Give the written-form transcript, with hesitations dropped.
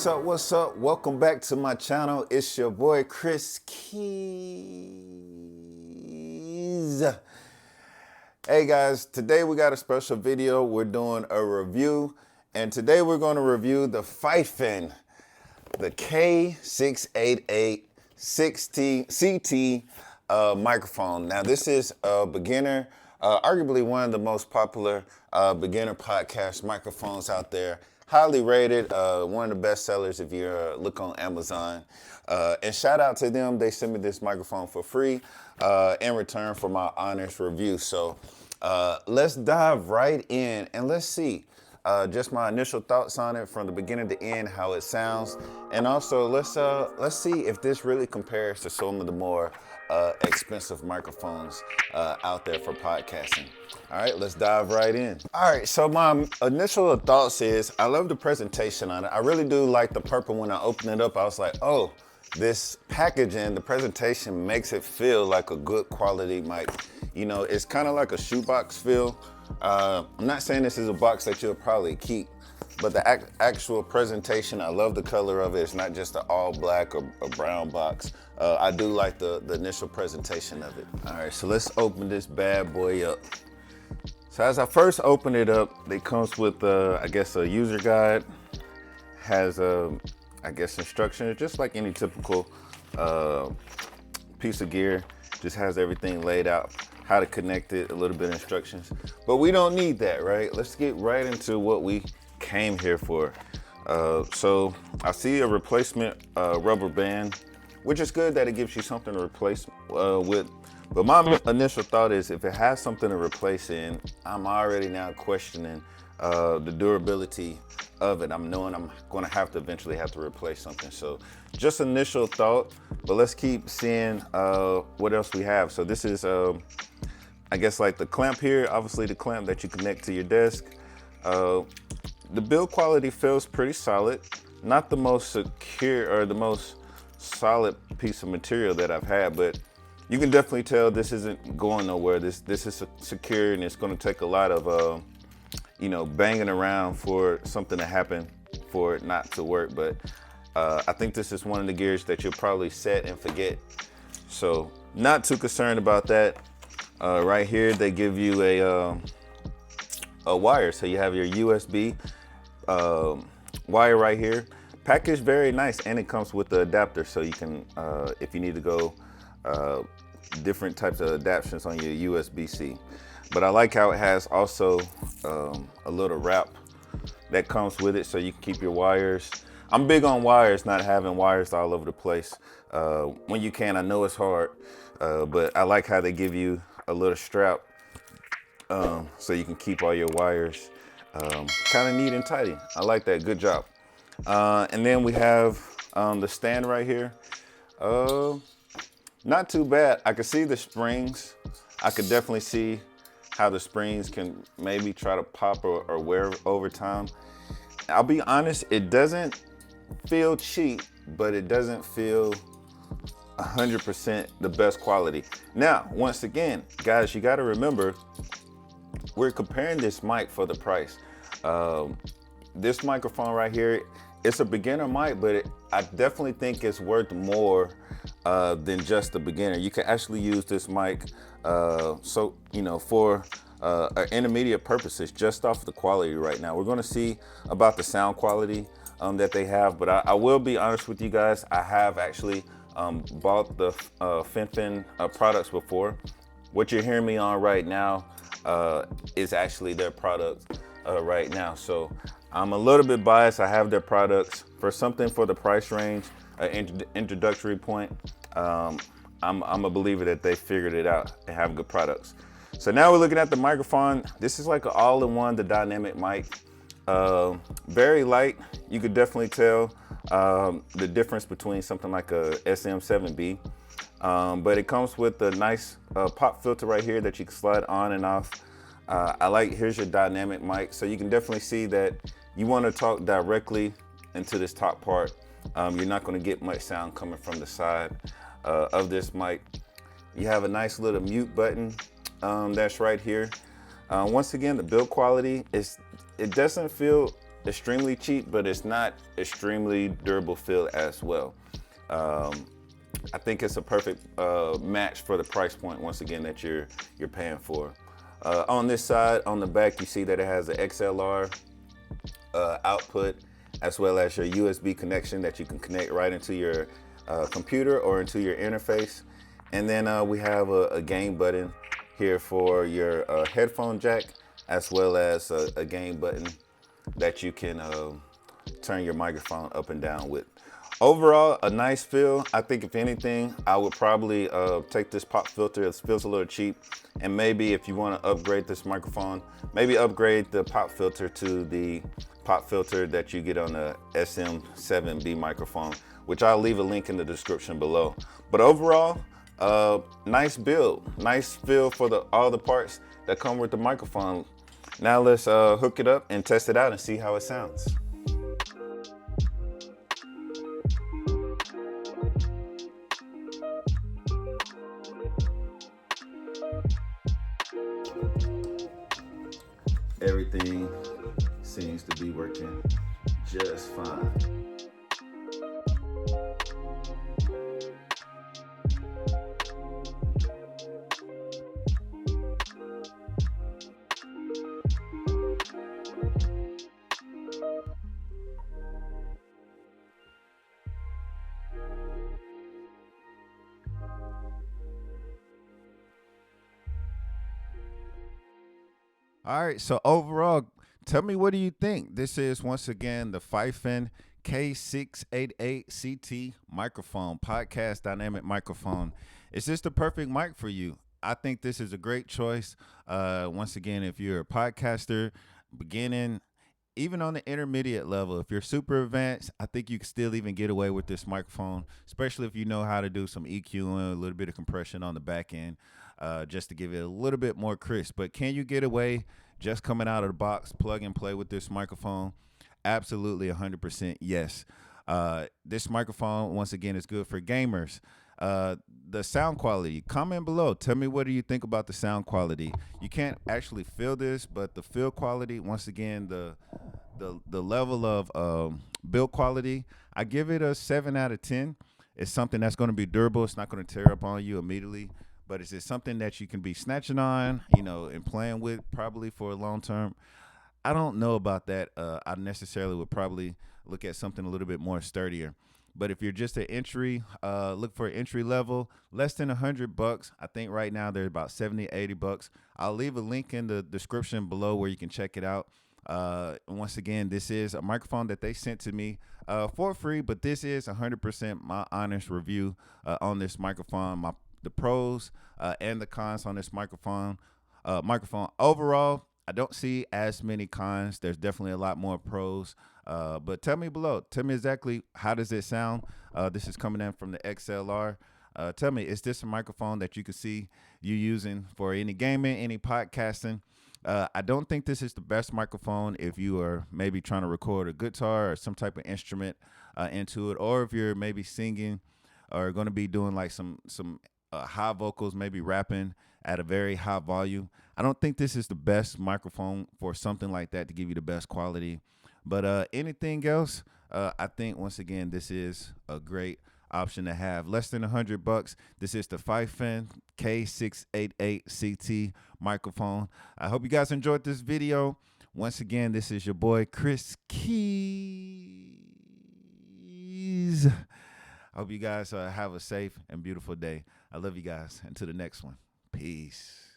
What's up, what's up? Welcome back to my channel. It's your boy Kris KeyZ. Hey guys, today we got a special video. We're doing a review, and today we're going to review the FIFINE, the K688-CT microphone. Now this is a beginner, arguably one of the most popular beginner podcast microphones out there. Highly rated, one of the best sellers if you look on Amazon. And shout out to them, they sent me this microphone for free in return for my honest review. So let's dive right in and let's see just my initial thoughts on it from the beginning to end, how it sounds. And also let's see if this really compares to some of the more expensive microphones out there for podcasting. All right, let's dive right in. All right, so my initial thoughts is I love the presentation on it. I really do like the purple. When I opened it up, I was like, oh, this packaging, the presentation makes it feel like a good quality mic. You know, it's kind of like a shoebox feel. I'm not saying this is a box that you'll probably keep, but the actual presentation, I love the color of it. It's not just an all black or a brown box. I do like the initial presentation of it. All right, so let's open this bad boy up. So as I first open it up, it comes with, I guess, a user guide. Has, I guess, instructions, just like any typical piece of gear. Just has everything laid out, how to connect it, a little bit of instructions. But we don't need that, right? Let's get right into what we came here for. So I see a replacement rubber band, which is good that it gives you something to replace with. But my initial thought is if it has something to replace in, I'm already now questioning the durability of it. I'm knowing I'm going to eventually have to replace something. So just initial thought, but let's keep seeing what else we have. So this is, I guess, like the clamp here, obviously the clamp that you connect to your desk. The build quality feels pretty solid. Not the most secure or the most solid piece of material that I've had, but you can definitely tell this isn't going nowhere. This is secure, and it's going to take a lot of, you know, banging around for something to happen for it not to work. But I think this is one of the gears that you'll probably set and forget. So not too concerned about that. Right here, they give you a wire. So you have your USB wire right here. Packaged very nice, and it comes with the adapter. So you can, if you need to go different types of adaptations on your USB-C. But I like how it has also a little wrap that comes with it so you can keep your wires. I'm big on wires, not having wires all over the place. When you can, I know it's hard, but I like how they give you a little strap so you can keep all your wires kind of neat and tidy. I like that, good job. And then we have the stand right here. Not too bad. I could see the springs. I could definitely see how the springs can maybe try to pop or wear over time. I'll be honest, it doesn't feel cheap, but it doesn't feel 100% the best quality. Now, once again, guys, you got to remember, we're comparing this mic for the price. This microphone right here, it's a beginner mic, but I definitely think it's worth more than just a beginner. You can actually use this mic, so you know, for intermediate purposes, just off the quality right now. We're going to see about the sound quality that they have, but I will be honest with you guys. I have actually bought the FIFINE products before. What you're hearing me on right now is actually their product right now. So I'm a little bit biased. I have their products for something for the price range, introductory point. I'm a believer that they figured it out and have good products. So now we're looking at the microphone. This is like an all-in-one, the dynamic mic. Very light. You could definitely tell the difference between something like a SM7B. But it comes with a nice pop filter right here that you can slide on and off. I like, here's your dynamic mic. So you can definitely see that you want to talk directly into this top part. You're not going to get much sound coming from the side of this mic. You have a nice little mute button that's right here. Once again, the build quality it doesn't feel extremely cheap, but it's not extremely durable feel as well. I think it's a perfect match for the price point, once again, that you're paying for. On this side, on the back, you see that it has an XLR output, as well as your USB connection that you can connect right into your computer or into your interface. And then we have a gain button here for your headphone jack, as well as a gain button that you can turn your microphone up and down with. Overall, a nice feel. I think if anything, I would probably take this pop filter. It feels a little cheap. And maybe if you want to upgrade this microphone, maybe upgrade the pop filter to the pop filter that you get on the SM7B microphone, which I'll leave a link in the description below. But overall, nice build, nice feel for all the parts that come with the microphone. Now let's hook it up and test it out and see how it sounds. Everything seems to be working just fine. All right, so overall, tell me, what do you think? This is, once again, the FIFINE K688CT microphone, podcast dynamic microphone. Is this the perfect mic for you? I think this is a great choice. Once again, if you're a podcaster, beginning, even on the intermediate level, if you're super advanced, I think you can still even get away with this microphone, especially if you know how to do some EQing, a little bit of compression on the back end, just to give it a little bit more crisp. But can you get away just coming out of the box, plug and play with this microphone? Absolutely, 100% yes. This microphone, once again, is good for gamers. The sound quality, comment below. Tell me, what do you think about the sound quality? You can't actually feel this, but the feel quality, once again, the level of build quality, I give it a 7 out of 10. It's something that's going to be durable. It's not going to tear up on you immediately, but is it something that you can be snatching on, and playing with probably for a long term? I don't know about that. I necessarily would probably look at something a little bit more sturdier. But if you're just an entry, look for an entry level, less than $100. I think right now they're about 70, 80 bucks. I'll leave a link in the description below where you can check it out. Once again, this is a microphone that they sent to me for free, but this is 100% my honest review on this microphone, the pros and the cons on this microphone. Overall, I don't see as many cons. There's definitely a lot more pros. But tell me below. Tell me exactly, how does it sound? This is coming in from the XLR. Tell me, is this a microphone that you could see you using for any gaming, any podcasting? I don't think this is the best microphone if you are maybe trying to record a guitar or some type of instrument into it, or if you're maybe singing or going to be doing like some high vocals, maybe rapping at a very high volume. I don't think this is the best microphone for something like that to give you the best quality. But anything else, I think, once again, this is a great option to have. Less than $100. This is the FIFINE K688CT microphone. I hope you guys enjoyed this video. Once again, this is your boy Kris KeyZ. I hope you guys have a safe and beautiful day. I love you guys. Until the next one. Peace.